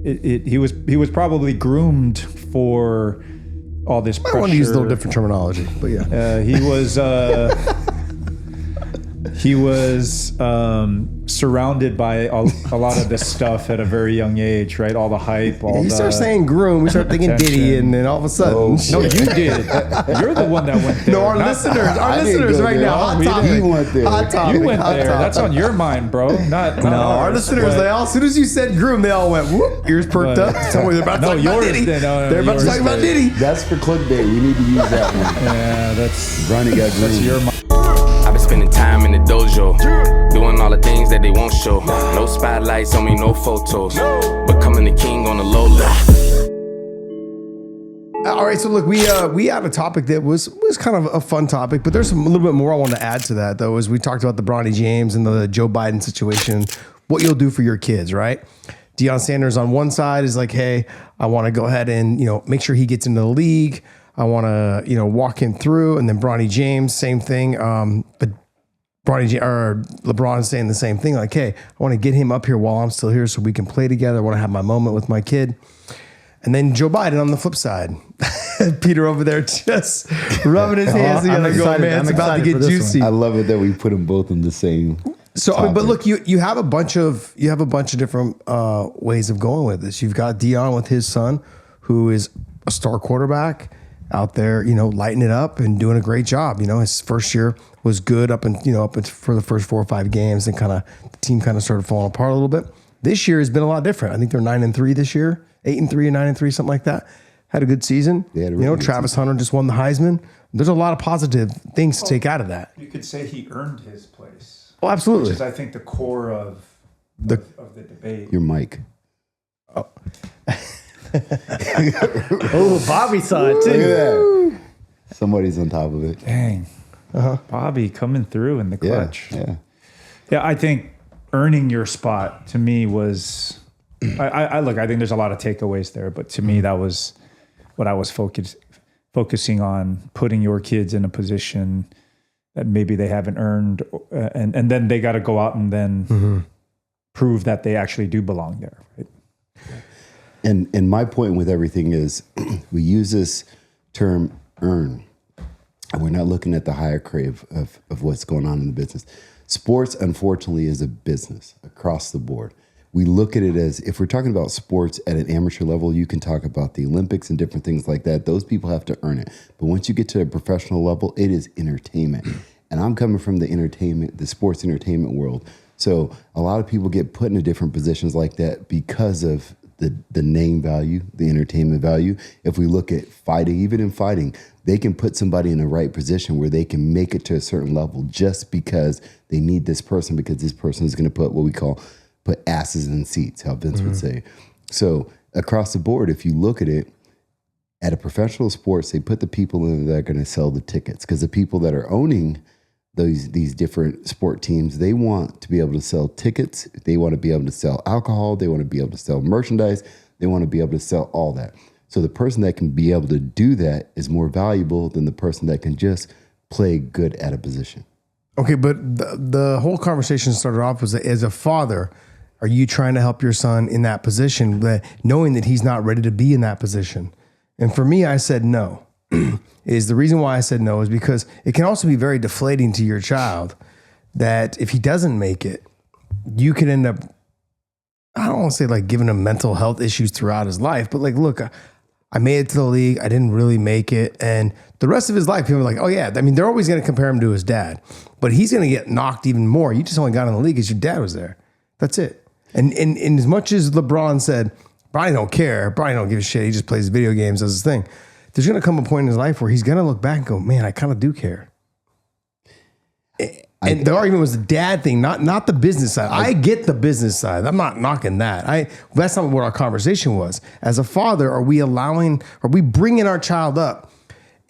he was probably groomed for all this pressure. I want to use a little different terminology, but yeah. He was surrounded by a lot of this stuff at a very young age, right? All the hype, You start saying groom, we start thinking Diddy, and then all of a sudden... No, you did. You're the one that went there. No, our listeners right now, hot topic. You went there. Hot topic. You went there. That's on your mind, bro. Not our listeners, as soon as you said groom, they all went, whoop, ears perked up. They're about to talk about Diddy. They're about to talk about Diddy. That's for clickbait. We need to use that one. Yeah, that's... Bronny got groomed. That's your mind. I've been spending time in the dojo, doing all the things that they won't show. No spotlights on me, no photos, becoming the king on the low level. All right, so look, we had a topic that was kind of a fun topic, but there's a little bit more I want to add to that, though, as we talked about the Bronny James and the Joe Biden situation, what you'll do for your kids, right? Deion Sanders on one side is like, hey, I want to go ahead and, make sure he gets into the league. I want to, walk him through. And then Bronny James, same thing. But LeBron saying the same thing. Like, hey, I want to get him up here while I'm still here so we can play together. I want to have my moment with my kid. And then Joe Biden on the flip side. Peter over there just rubbing his hands together going, man, it's about to get juicy. I love it that we put them both in the same topic. But look, you have a bunch of different ways of going with this. You've got Deion with his son, who is a star quarterback out there, lighting it up and doing a great job. His first year was good up for the first 4 or 5 games, and the team started falling apart a little bit. This year has been a lot different. I think they're 9-3 this year, 8-3 and 9-3, something like that. Had a good season. Travis Hunter just won the Heisman. There's a lot of positive things to take out of that. You could say he earned his place. Oh, absolutely. Which is, I think, the core of the debate. Your mic. Oh. Oh, Bobby saw it too. Look at that. Somebody's on top of it. Dang. Bobby coming through in the clutch. Yeah. I think earning your spot to me was, I think there's a lot of takeaways there, but to me, that was what I was focusing on, putting your kids in a position that maybe they haven't earned. And then they got to go out and then prove that they actually do belong there. Right? And my point with everything is we use this term earn, and we're not looking at the higher crave of what's going on in the business. Sports, unfortunately, is a business across the board. We look at it as, if we're talking about sports at an amateur level, you can talk about the Olympics and different things like that. Those people have to earn it. But once you get to a professional level, it is entertainment. And I'm coming from the sports entertainment world. So a lot of people get put into different positions like that because of the name value, the entertainment value. If we look at fighting, even in fighting, they can put somebody in the right position where they can make it to a certain level just because they need this person, because this person is going to put asses in seats, how Vince would say. So across the board, if you look at it, at a professional sports, they put the people in that are going to sell the tickets, because the people that are owning these different sport teams, they want to be able to sell tickets. They want to be able to sell alcohol. They want to be able to sell merchandise. They want to be able to sell all that. So the person that can be able to do that is more valuable than the person that can just play good at a position. Okay, but the whole conversation started off was, as a father, are you trying to help your son in that position, knowing that he's not ready to be in that position? And for me, I said no. Is the reason why I said no is because it can also be very deflating to your child that if he doesn't make it, you could end up, I don't want to say giving him mental health issues throughout his life, but look, I made it to the league. I didn't really make it. And the rest of his life, people are like, oh yeah, they're always going to compare him to his dad, but he's going to get knocked even more. You just only got in the league because your dad was there. That's it. And as much as LeBron said, Bronny don't care, Bronny don't give a shit, he just plays video games, does his thing. There's going to come a point in his life where he's going to look back and go, man, I kind of do care. And the argument was the dad thing, not the business side. I get the business side. I'm not knocking that. That's not what our conversation was. As a father, are we bringing our child up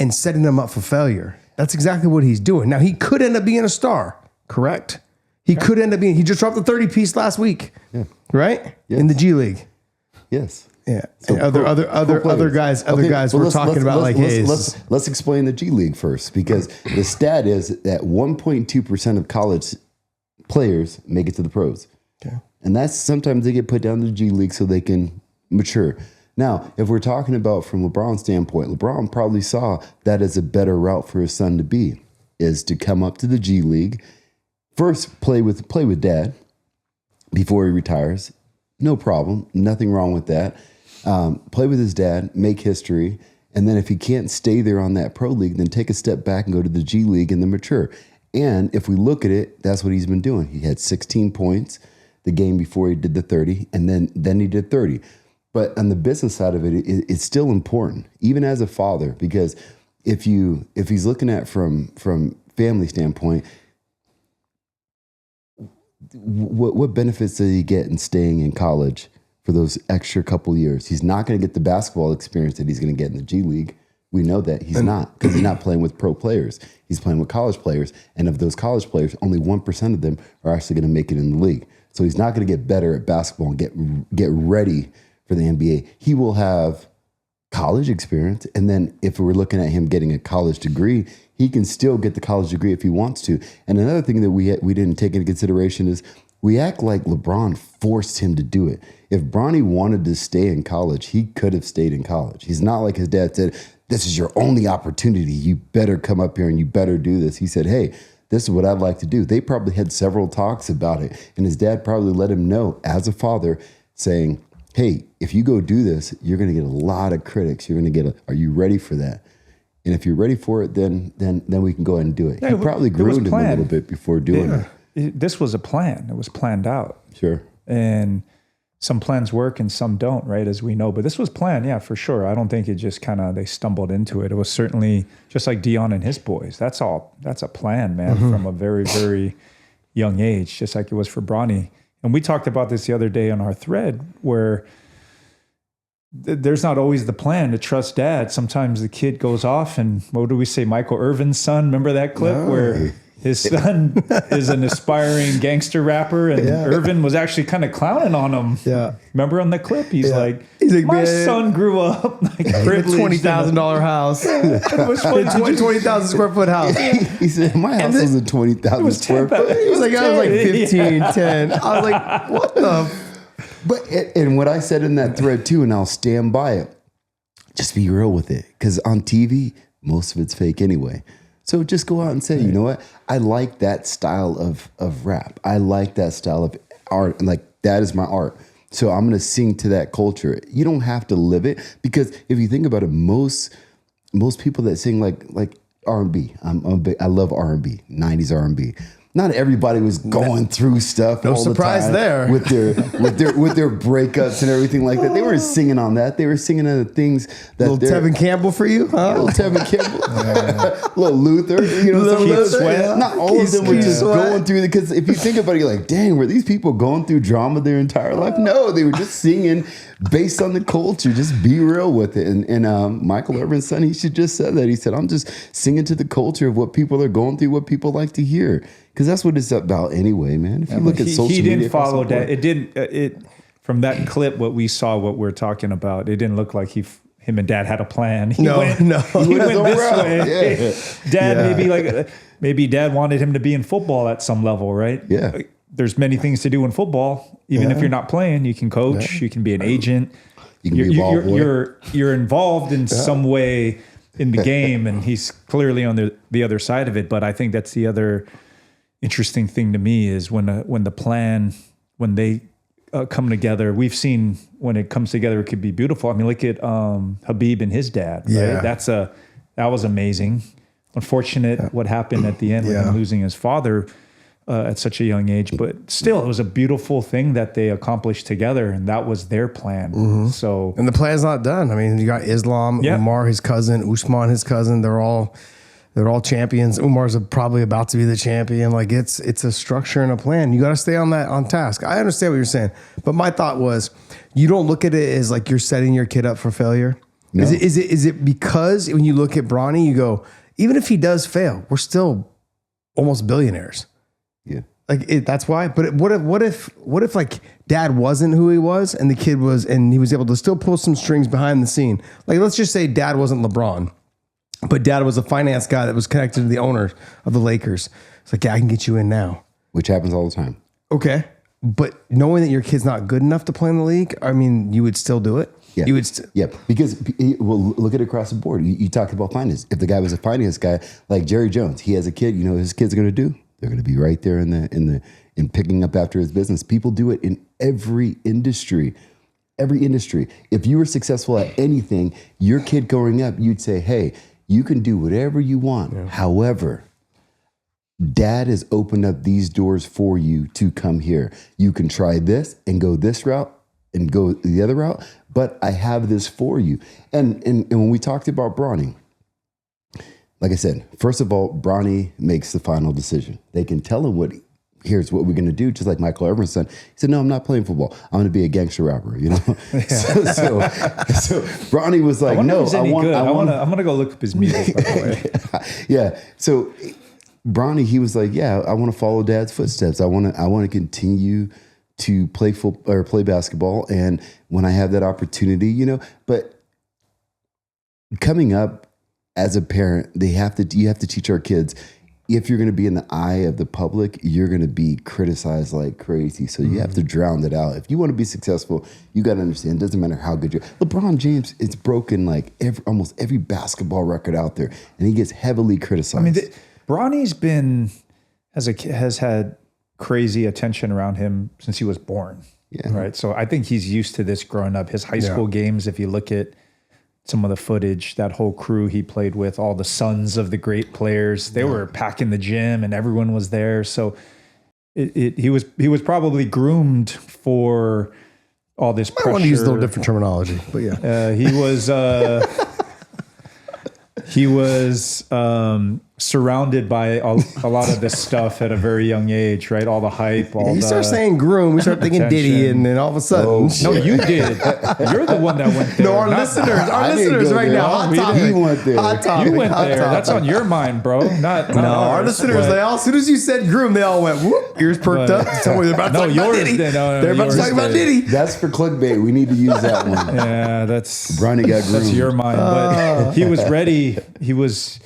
and setting them up for failure? That's exactly what he's doing. Now, he could end up being a star, correct? He could end up being, he just dropped the 30-piece last week, right? Yes. In the G League. Yes. Yeah. So and other guys were talking about let's explain the G League first, because the stat is that 1.2% of college players make it to the pros. Okay. And that's sometimes they get put down to the G League so they can mature. Now, if we're talking about from LeBron's standpoint, LeBron probably saw that as a better route for his son to be, is to come up to the G League, first play with dad before he retires. No problem. Nothing wrong with that. Play with his dad, make history. And then if he can't stay there on that pro league, then take a step back and go to the G League and then mature. And if we look at it, that's what he's been doing. He had 16 points the game before he did the 30, and then he did 30. But on the business side of it, it's still important, even as a father, because if he's looking at from family standpoint, what benefits does he get in staying in college for those extra couple years? He's not going to get the basketball experience that he's going to get in the G League. We know that he's not, because he's not playing with pro players. He's playing with college players. And of those college players, only 1% of them are actually going to make it in the league. So he's not going to get better at basketball and get ready for the NBA. He will have college experience. And then if we're looking at him getting a college degree, he can still get the college degree if he wants to. And another thing that we didn't take into consideration is we act like LeBron forced him to do it. If Bronny wanted to stay in college, he could have stayed in college. He's not like his dad said, this is your only opportunity. You better come up here and you better do this. He said, hey, this is what I'd like to do. They probably had several talks about it. And his dad probably let him know as a father, saying, hey, if you go do this, you're going to get a lot of critics. You're going to get are you ready for that? And if you're ready for it, then we can go ahead and do it. Yeah, he probably groomed him a little bit before doing it. This was a plan. It was planned out. Sure. And some plans work and some don't, right? As we know, but this was planned. Yeah, for sure. I don't think it just they stumbled into it. It was certainly just like Dion and his boys. That's a plan, man, from a very, very young age, just like it was for Bronny. And we talked about this the other day on our thread where there's not always the plan to trust dad. Sometimes the kid goes off and what do we say? Michael Irvin's son, remember that clip where his son is an aspiring gangster rapper and Irvin was actually kind of clowning on him. Yeah. Remember on the clip? He's like, my son grew up like privileged. $20,000 house. It was 20,000 square foot house. He said, my house was a 20,000 square foot. He was like, I was like 15, 10. I was like, what the? But, and what I said in that thread too, and I'll stand by it, just be real with it. Because on TV, most of it's fake anyway. So just go out and say, you know what? I like that style of rap. I like that style of art. Like, that is my art. So I'm going to sing to that culture. You don't have to live it. Because if you think about it, most people that sing like R&B, I love R&B, 90s R&B. Not everybody was going through stuff. No all surprise the time there. with their breakups and everything like that. They weren't singing on that. They were singing on the things that little Tevin Campbell for you, huh? Little Tevin Campbell, little Luther. You know, little Luther. Sweat. Not all of them were just going through it. Because if you think about it, you're like, dang, were these people going through drama their entire life? No, they were just singing based on the culture. Just be real with it. And Michael Irvin's son, he should just said that. He said, I'm just singing to the culture of what people are going through, what people like to hear. Because that's what it's about anyway, man. If you look at social media. He didn't follow that. It didn't, from that clip, what we saw, what we're talking about, it didn't look like him and dad had a plan. He went this way. Dad, maybe dad wanted him to be in football at some level, right? Yeah. There's many things to do in football. Even if you're not playing, you can coach, you can be an agent. You can be a ball boy. You're involved in some way in the game, and he's clearly on the other side of it. But I think that's the other interesting thing to me is when they come together. We've seen when it comes together, it could be beautiful. I mean, look at Habib and his dad. Right? That was amazing. Unfortunate what happened at the end with him losing his father at such a young age, but still, it was a beautiful thing that they accomplished together, and that was their plan. Mm-hmm. So, and the plan's not done. I mean, you got Islam, Umar, his cousin, Usman, his cousin. They're all champions. Umar's probably about to be the champion. Like it's a structure and a plan. You got to stay on task. I understand what you're saying, but my thought was, you don't look at it as like you're setting your kid up for failure. No. Is it because when you look at Bronny, you go, even if he does fail, we're still almost billionaires. Yeah, that's why. But what if like dad wasn't who he was, and the kid was, and he was able to still pull some strings behind the scene. Like let's just say dad wasn't LeBron. But dad was a finance guy that was connected to the owner of the Lakers. It's like, I can get you in now. Which happens all the time. Okay. But knowing that your kid's not good enough to play in the league, I mean, you would still do it. Yeah. You would. Because well, look at it across the board. You talked about finance. If the guy was a finance guy like Jerry Jones, he has a kid. You know what his kids are going to do? They're going to be right there in picking up after his business. People do it in every industry. Every industry. If you were successful at anything, your kid growing up, you'd say, "Hey, you can do whatever you want." Yeah. However, Dad has opened up these doors for you to come here. You can try this and go this route and go the other route, but I have this for you. And when we talked about Bronny, like I said, first of all, Bronny makes the final decision. They can tell him here's what we're going to do, just like Michael Irvin's son. He said, no, I'm not playing football. I'm going to be a gangster rapper, you know? so Bronny was like, no, I'm going to go look up his music, by the way. Yeah. So Bronny, he was like, yeah, I want to follow Dad's footsteps. I want to continue to play football or play basketball. And when I have that opportunity, you know, but coming up as a parent, you have to teach our kids, if you're going to be in the eye of the public, you're going to be criticized like crazy. So you have to drown that out. If you want to be successful, you got to understand, it doesn't matter how good you're. LeBron James, it's broken like almost every basketball record out there, and he gets heavily criticized. I mean, Bronny's has had crazy attention around him since he was born. Yeah. Right. So I think he's used to this growing up. His high school games, if you look at some of the footage, that whole crew he played with, all the sons of the great players, they were packing the gym and everyone was there. So he was probably groomed for all this pressure. I want to use a little different terminology, but yeah. He was surrounded by a lot of this stuff at a very young age, right? All the hype. You start saying groom, we start thinking Diddy, and then all of a sudden, no, you did. You're the one that went there. No, our listeners right now. Hot topic. You went there. Hot topic. You went hot there. topic. That's on your mind, bro. Not our listeners. They all, as soon as you said groom, they all went whoop, ears perked up. Tell me they're about to talk about Diddy. They're about to talk about Diddy. That's for clickbait. We need to use that one. Yeah, that's Bronny got groomed. That's your mind, but he was ready. He was.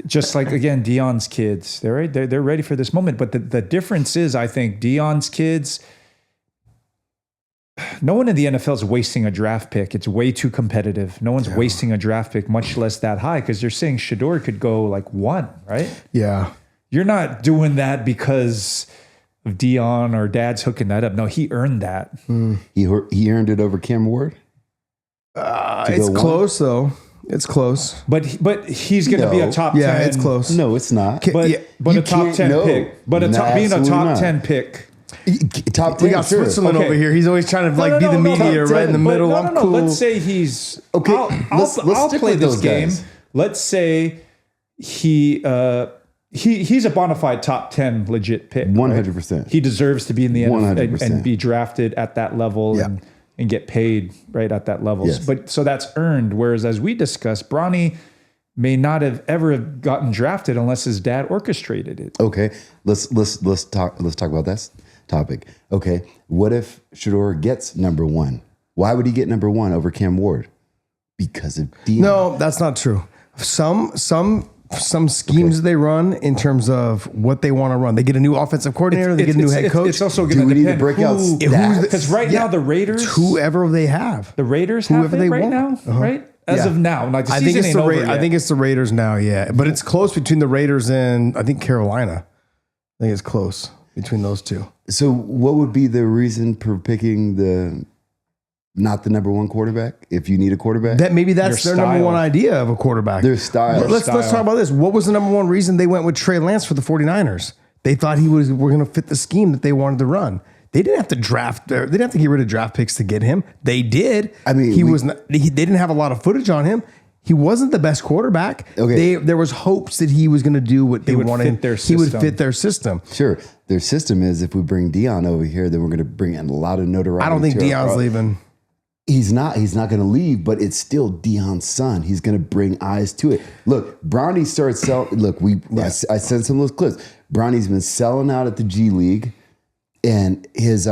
Just like, again, Deion's kids, they're ready for this moment. But the difference is, I think Deion's kids, no one in the NFL is wasting a draft pick. It's way too competitive. No one's wasting a draft pick, much less that high, because they're saying Shedeur could go like 1, right? Yeah. You're not doing that because of Deion or Dad's hooking that up. No, he earned that. He earned it over Cam Ward? It's close, though. It's close, but he's going to be a top 10. Yeah, it's close. No, it's not. But a top 10 pick. But being a top 10 pick. Top 10. We got Switzerland over here. He's always trying to be the media right in the middle. No. Cool. Let's say he's okay. I'll play this game. Guys. Let's say he's a bona fide top 10 legit pick. 100%. Right? He deserves to be in the NFL and be drafted at that level. Yeah. And get paid right at that level. Yes. But so that's earned. Whereas as we discussed, Bronny may not have ever gotten drafted unless his dad orchestrated it. Okay. Let's talk about that topic. Okay. What if Shedeur gets number 1? Why would he get number 1 over Cam Ward? Because of Deion. No, that's not true. Some schemes they run in terms of what they want to run. They get a new offensive coordinator. They get a new head coach. It's also going to depend. Need to break out stats? Because right now the Raiders, whoever they have, the Raiders have it right now, right? As of now, like the season ain't over yet. I think it's the Raiders now. Yeah, but it's close between the Raiders and I think Carolina. I think it's close between those two. So, what would be the reason for picking not the number 1 quarterback if you need a quarterback? That maybe that's their number 1 idea of a quarterback. Their style. Let's talk about this. What was the number 1 reason they went with Trey Lance for the 49ers? They thought we're going to fit the scheme that they wanted to run. They didn't have to draft. They didn't have to get rid of draft picks to get him. They did. I mean, they didn't have a lot of footage on him. He wasn't the best quarterback. Okay. There was hopes that he was going to do what they wanted. He would fit their system. Sure. Their system is if we bring Deion over here, then we're going to bring in a lot of notoriety. I don't think Deion's leaving. He's not going to leave, but it's still Deion's son. He's going to bring eyes to it. Look, Bronny starts selling. Look, I sent some of those clips. Bronny's been selling out at the G League, and his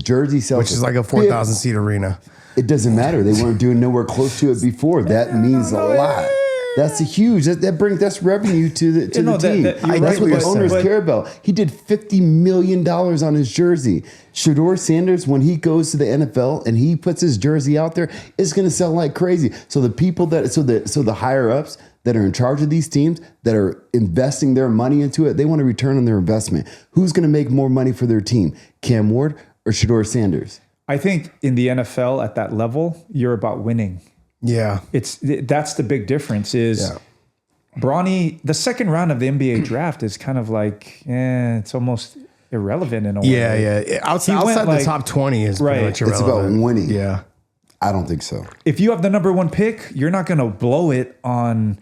jersey sells, which is like a 4,000 seat arena. It doesn't matter. They weren't doing nowhere close to it before. That means a lot. That's a huge. That's revenue to the team. you're That's right, what the but- owners but- care about. He did $50 million on his jersey. Shedeur Sanders, when he goes to the NFL and he puts his jersey out there, it's going to sell like crazy. So the people the higher ups that are in charge of these teams that are investing their money into it, they want a return on their investment. Who's going to make more money for their team, Cam Ward or Shedeur Sanders? I think in the NFL at that level, you're about winning. Yeah. That's the big difference is Bronny, the second round of the NBA draft is kind of like, it's almost irrelevant in a way. Yeah. Outside the top 20 is pretty much It's about irrelevant. winning. Yeah. I don't think so. If you have the number one pick, you're not going to blow it on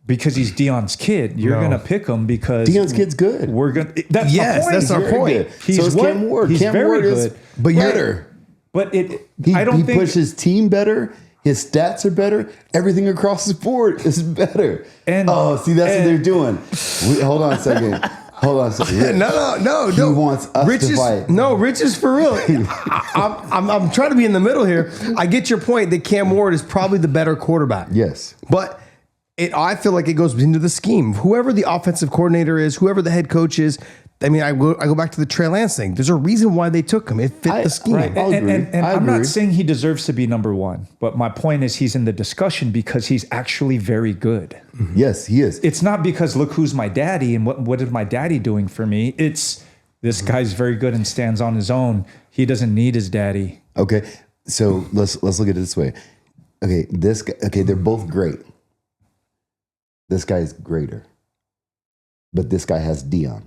because he's Deion's kid. You're going to pick him because Deion's kid's good. We're going. That's Yes, my point. that's our Very point. good. He's so is what? Cam Ward. He's Cam very Ward is good. But you're- better. But He I don't think pushed his team better. His stats are better. Everything across the board is better. And- see, that's what and- they're doing. Hold on a second. No. He wants us Rich to is, fight. No, Rich is for real. I'm trying to be in the middle here. I get your point that Cam Ward is probably the better quarterback. Yes. But I feel like it goes into the scheme. Whoever the offensive coordinator is, whoever the head coach is, I mean, I go back to the Trey Lance thing. There's a reason why they took him. It fit the scheme. Right. I'll agree. And I I'm agree. not saying he deserves to be number one, but my point is he's in the discussion because he's actually very good. Yes, he is. It's not because look who's my daddy and what is my daddy doing for me. It's this guy's very good and stands on his own. He doesn't need his daddy. Okay, so let's look at it this way. Okay, this guy, they're both great. This guy is greater, but this guy has Deion.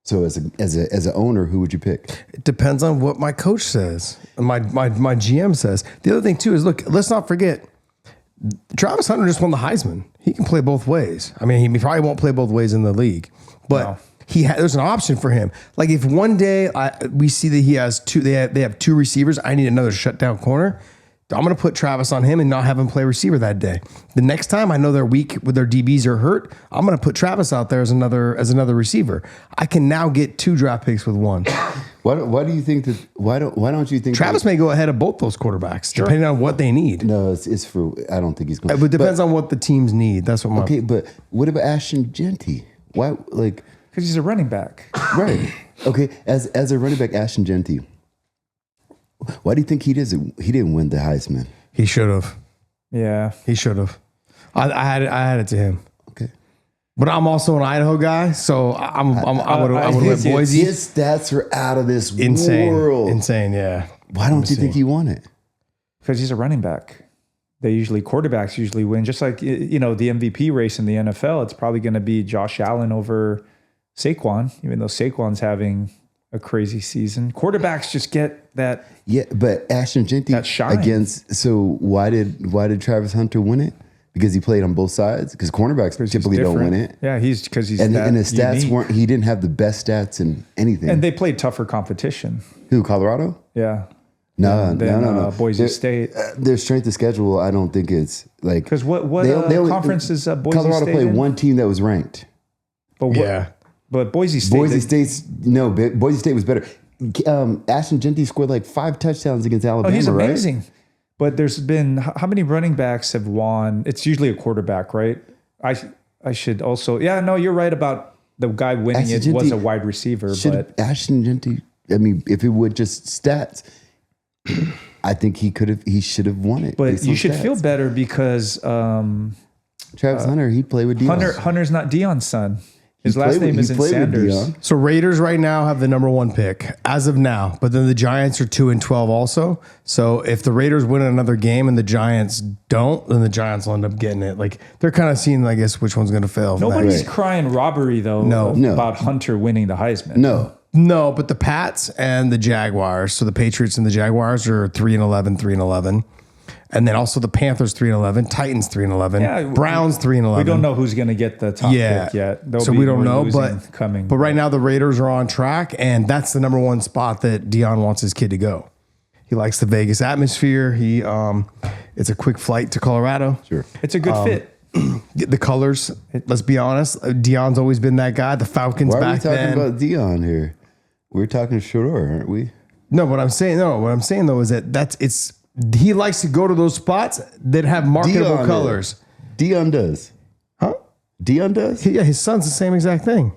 So as an owner, who would you pick? It depends on what my coach says, and my GM says. The other thing too is, look, let's not forget, Travis Hunter just won the Heisman. He can play both ways. I mean, he probably won't play both ways in the league, but No. there's an option for him. Like if one day we see that he has two, they have two receivers. I need another shutdown corner. I'm going to put Travis on him and not have him play receiver that day. The next time I know they're weak with their DBs are hurt, I'm going to put Travis out there as another receiver. I can now get 2 draft picks with 1. Why do you think that? Why don't you think Travis may go ahead of both those quarterbacks, depending on what they need. No, it's for. I don't think he's going. It depends on what the teams need. That's what my Okay, but what about Ashton Genty? Why, like, Because he's a running back. right? Okay, as a running back, Ashton Genty. Why do you think he didn't win the Heisman? he should have. Yeah. He should have. I had it to him. Okay, But I'm also an Idaho guy, so I would have went his Boise. stats are out of this Insane, world. insane. Yeah. Why don't you think he won it? Because he's a running back. Quarterbacks usually win. Just like, the MVP race in the NFL, it's probably going to be Josh Allen over Saquon, even though Saquon's having a crazy season. Quarterbacks just get that. Yeah, but Ashton Genty That shine. against. So why did Travis Hunter win it? Because he played on both sides. Because cornerbacks typically don't win it. Yeah, he's And that his stats unique. weren't. He didn't have the best stats in anything. And they played tougher competition. Who? Colorado? Yeah. No, than Boise Their- State. Their strength of schedule, I don't think it's like. Because what they only- conference is Boise Colorado State played in? one team that was ranked. But but Boise State. Boise State was better. Ashton Genty scored like 5 touchdowns against Alabama. he's right? amazing. But there's been how many running backs have won? It's usually a quarterback, right? I should also. Yeah, no, you're right about the guy winning Ashton it was Genty a wide receiver, but Ashton Genty. I mean, if it would just stats, I think he should have won it. but based you on should feel stats. better because Travis Hunter, he played with Deion. Hunter's not Deion's son. His last played with- name he isn't played with Sanders. Deion. So Raiders right now have the number 1 pick as of now, but then the Giants are 2-12 also. So if the Raiders win another game and the Giants don't, then the Giants will end up getting it. Like they're kind of seeing, I guess, which one's going to fail. from that. Nobody's crying robbery though. No. About Hunter winning the Heisman. No, but the Pats and the Jaguars. So the Patriots and the Jaguars are 3-11, 3-11. And then also the Panthers 3-11, Titans 3-11, Yeah, Browns 3-11. We don't know who's going to get the top pick yet. There'll So be we don't more know, losing but coming. But right now the Raiders are on track, and that's the number 1 spot that Deion wants his kid to go. He likes the Vegas atmosphere. It's a quick flight to Colorado. Sure. It's a good fit. The colors. Let's be honest. Deion's always been that guy. The Falcons Why are we back talking then. about Deion here? We're talking Shador, aren't we? No, what I'm saying though is that he likes to go to those spots that have marketable Deion colors. Dion does. Huh? Dion does? Yeah, his son's the same exact thing.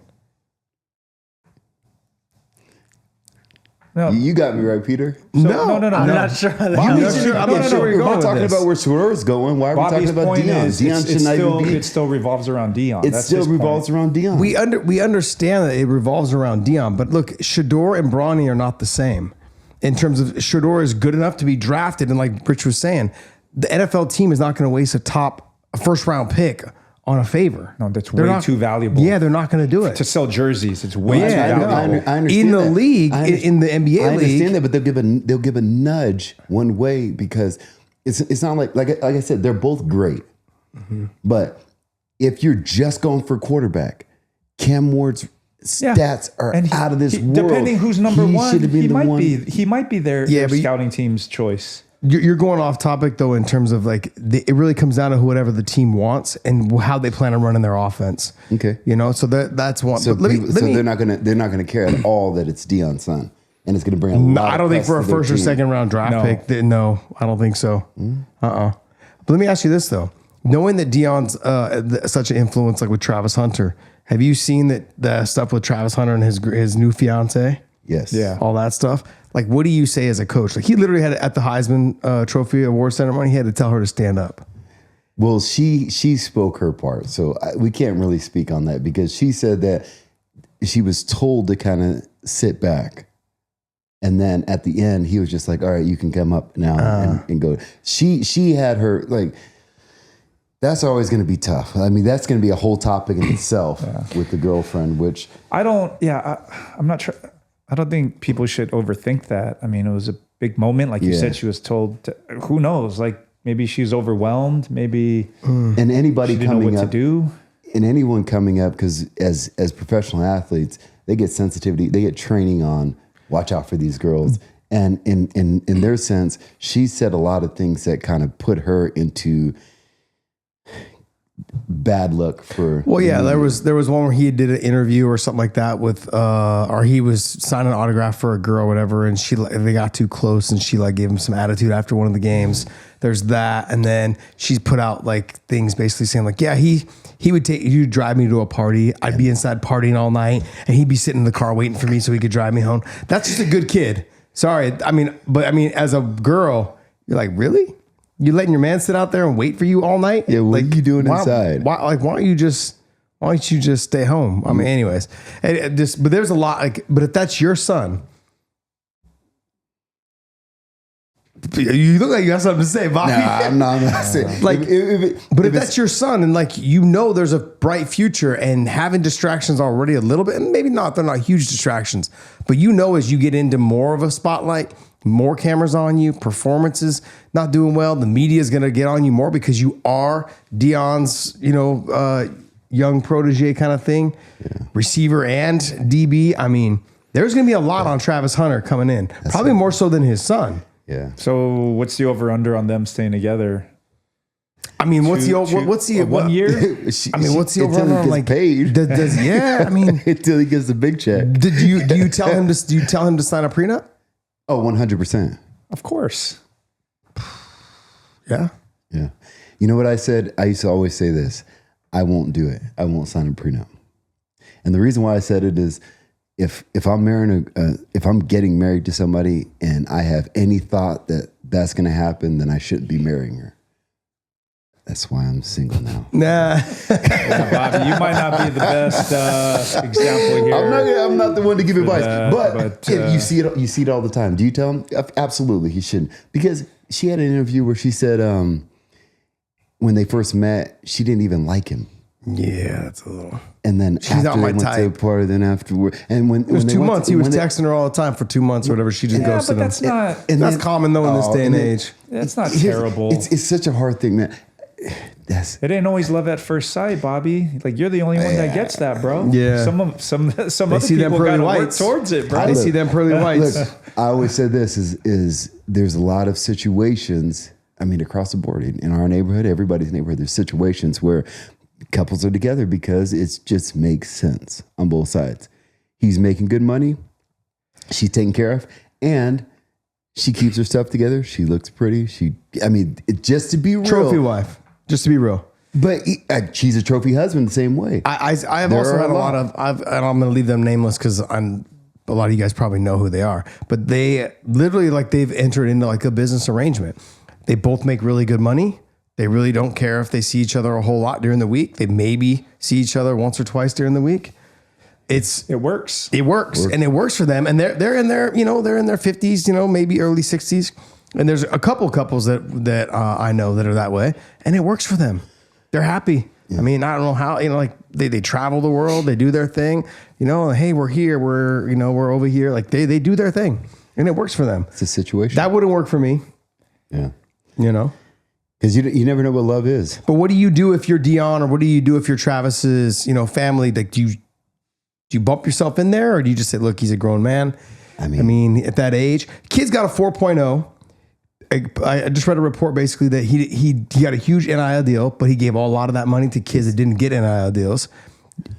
No, You got me right, Peter. No. no. I'm not sure. I'm not sure where you're We're going with talking this. about where Swerve's going. Why are we Bobby's talking about point Dion? is Dion should not even be. it still revolves around Dion. It That's still his revolves point. around Dion. We understand that it revolves around Dion, but look, Shador and Bronny are not the same. In terms of Shador is good enough to be drafted, and like Rich was saying, the NFL team is not going to waste a first round pick on a favor. No, that's They're way not- too valuable. Yeah, they're not going to do it. To sell jerseys, it's way too Yeah, valuable. I understand in the that. league, I understand- in the NBA I understand league, that, but they'll give a nudge one way because it's not like I said, they're both great. Mm-hmm. But if you're just going for quarterback, Cam Ward's stats are out of this world. Depending who's number He one, should have been he the might one. be. He might be their but scouting team's choice. you're going off topic though in terms of like it really comes down to whatever the team wants and how they plan on running their offense. Okay. So that's one. So, but they're not gonna care at all that it's Dion's son, and it's gonna bring a lot. I don't of think press for a to their first or team. second round draft No. pick. No, I don't think so. But let me ask you this though: knowing that Dion's such an influence, like with Travis Hunter, have you seen that the stuff with Travis Hunter and his new fiance? Yes. Yeah. All that stuff. Like, what do you say as a coach? Like, he literally had at the Heisman Trophy Award ceremony, he had to tell her to stand up. Well, she spoke her part, so we can't really speak on that because she said that she was told to kind of sit back, and then at the end he was just like, "All right, you can come up now and go." She had her like. That's always going to be tough. I mean, that's going to be a whole topic in itself with the girlfriend, which I'm not sure. I don't think people should overthink that. I mean, it was a big moment. Like you said, she was told who knows, like maybe she's overwhelmed. Maybe and anybody she didn't know coming what to up do. and anyone coming up, because as professional athletes, they get sensitivity, they get training on watch out for these girls. And in their sense, she said a lot of things that kind of put her into bad luck for. Well, yeah, there was one where he did an interview or something like that with, or he was signing an autograph for a girl or whatever, and they got too close, and she like gave him some attitude after one of the games. There's that, and then she's put out like things basically saying like, yeah, he would you drive me to a party, I'd be inside partying all night, and he'd be sitting in the car waiting for me so he could drive me home. That's just a good kid. Sorry, I mean, as a girl, you're like, really? You letting your man sit out there and wait for you all night? Yeah, what like, are you doing inside? Why don't you just stay home? I mean, anyways, but there's a lot. Like, but if that's your son, you look like you got something to say, Bobby. I'm not saying Like, but if that's your son, and like there's a bright future, and having distractions already a little bit, and maybe not, they're not huge distractions, but as you get into more of a spotlight, more cameras on you, performances not doing well, the media is going to get on you more because you are Dion's, young protege kind of thing, receiver and DB. I mean, there's going to be a lot on Travis Hunter coming in, probably more so than his son. Yeah. So what's the over under on them staying together? I mean, what's the 1 year? What's the over until he on gets like paid? I mean, Until he gets the big check. do you tell him to sign a prenup? Oh, 100%. Of course. Yeah. Yeah. You know what I said? I used to always say this. I won't do it. I won't sign a prenup. And the reason why I said it is if I'm marrying if I'm getting married to somebody and I have any thought that that's going to happen, then I shouldn't be marrying her. That's why I'm single now. Nah. Bobby, you might not be the best example here. I'm not the one to give advice, that, but you see it all the time. Do you tell him? Absolutely, he shouldn't. Because she had an interview where she said when they first met, she didn't even like him. Yeah, that's a little. And then She's after not my they went to a type. party, then afterward, and when It was 2 months. He was texting her all the time for 2 months or whatever. She just Yeah, ghosted but him. that's not. That's common though in this day and age. That's not terrible. It's such a hard thing, man. It ain't always love at first sight, Bobby. Like you're the only one that gets that, bro. Yeah. Some other see them people pearly gotta work whites. towards it, bro. I see them pearly whites. Look, I always said this is there's a lot of situations. I mean, across the board in our neighborhood, everybody's neighborhood, there's situations where couples are together because it just makes sense on both sides. He's making good money, she's taken care of, and she keeps her stuff together. She looks pretty. Just to be real. Trophy wife. Just to be real. But she's a trophy husband the same way. I have There also are had a a lot lot. of, and I'm going to leave them nameless because a lot of you guys probably know who they are, but they literally like they've entered into like a business arrangement. They both make really good money. They really don't care if they see each other a whole lot during the week. They maybe see each other once or twice during the week. It works. It works, and it works for them. And they're in their, they're in their 50s, maybe early 60s. And there's a couple couples that I know that are that way, and it works for them. They're happy. Yeah. I mean, I don't know how, like they travel the world, they do their thing, hey, we're here, we're over here. Like they do their thing and it works for them. It's a situation. That wouldn't work for me. Yeah. Because you never know what love is. But what do you do if you're Dion, or what do you do if you're Travis's, family? Like, do you bump yourself in there, or do you just say, look, he's a grown man? I mean, at that age, kid's got a 4.0. I just read a report basically that he got a huge NIL deal, but he gave a lot of that money to kids that didn't get NIL deals.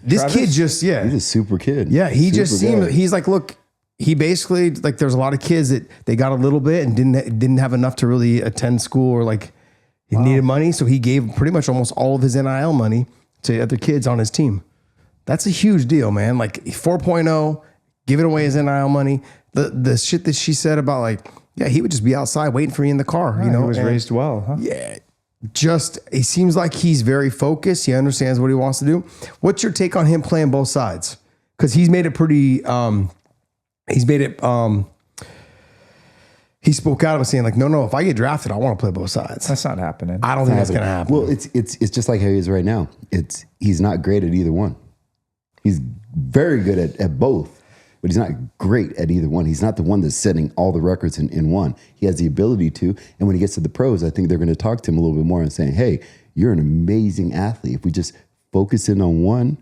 This Travis? kid just, He's a super kid. Yeah, he Super just seemed, guy. he's like, look, he basically, like, there's a lot of kids that they got a little bit and didn't have enough to really attend school, or like he needed money. So he gave pretty much almost all of his NIL money to other kids on his team. That's a huge deal, man. Like 4.0, giving away his NIL money. The shit that she said about like, yeah, he would just be outside waiting for you in the car. He was raised well, huh? Yeah. It seems like he's very focused. He understands what he wants to do. What's your take on him playing both sides? Because he's made it pretty, he spoke out of it saying like, no, if I get drafted, I want to play both sides. That's not happening. I don't think that's going to happen. Well, it's just like how he is right now. He's not great at either one. He's very good at both, but he's not great at either one. He's not the one that's setting all the records in one. He has the ability to, and when he gets to the pros, I think they're going to talk to him a little bit more and saying, hey, you're an amazing athlete. If we just focus in on one,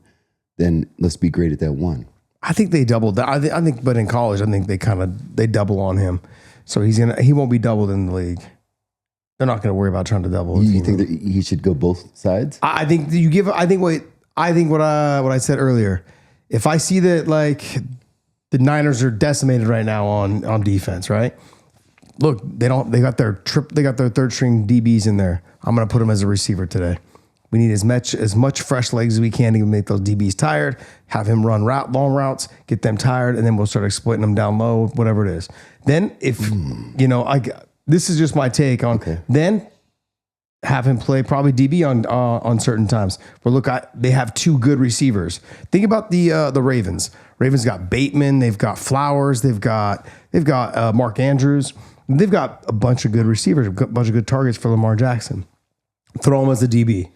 then let's be great at that one. I think they doubled that. I think, but in college, I think they double on him. So he won't be doubled in the league. They're not going to worry about trying to double. You think that he should go both sides? I think what I said earlier. If I see that like the Niners are decimated right now on defense, right? Look, they got their third string DBs in there. I'm going to put them as a receiver today. We need as much fresh legs as we can to make those DBs tired, have him run long routes, get them tired, and then we'll start exploiting them down low, whatever it is. Then if, this is just my take on, then have him play probably DB on certain times. But look, they have two good receivers. Think about the Ravens. Ravens got Bateman, they've got Flowers, they've got Mark Andrews. They've got a bunch of good receivers, a bunch of good targets for Lamar Jackson. Throw him as a DB.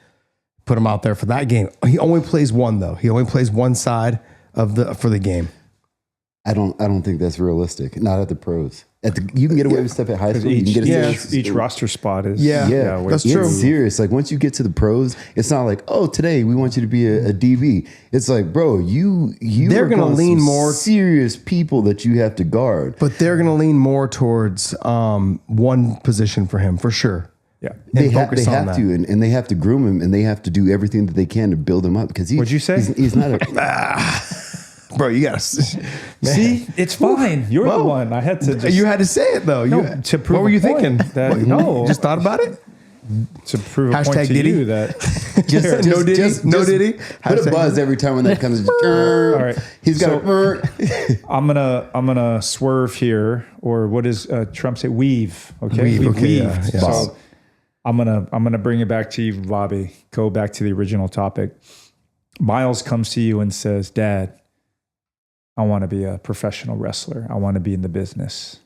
Put him out there for that game. He only plays one though. He only plays one side for the game. I don't think that's realistic. Not at the pros. You can get away with stuff at high school. You can get Each roster spot is that's true. It's serious. Like once you get to the pros, it's not like, oh, today we want you to be a DB. It's like, bro, they're going to lean more serious people that you have to guard. But they're going to lean more towards one position for him for sure. Yeah, they have to, and they have to groom him, and they have to do everything that they can to build him up. Because what'd you say? He's not a. Bro, you gotta see. It's fine. You're the one. I had to. You had to say it though. To prove. What were you thinking? No, you just thought about it. To prove a point to Diddy. you that no Diddy. Put a buzz every time when that comes. All right, he's got I'm gonna swerve here, or what does Trump say? Weave. Okay, weave. Yeah. So I'm gonna bring it back to you, Bobby. Go back to the original topic. Miles comes to you and says, "Dad, I want to be a professional wrestler. I want to be in the business."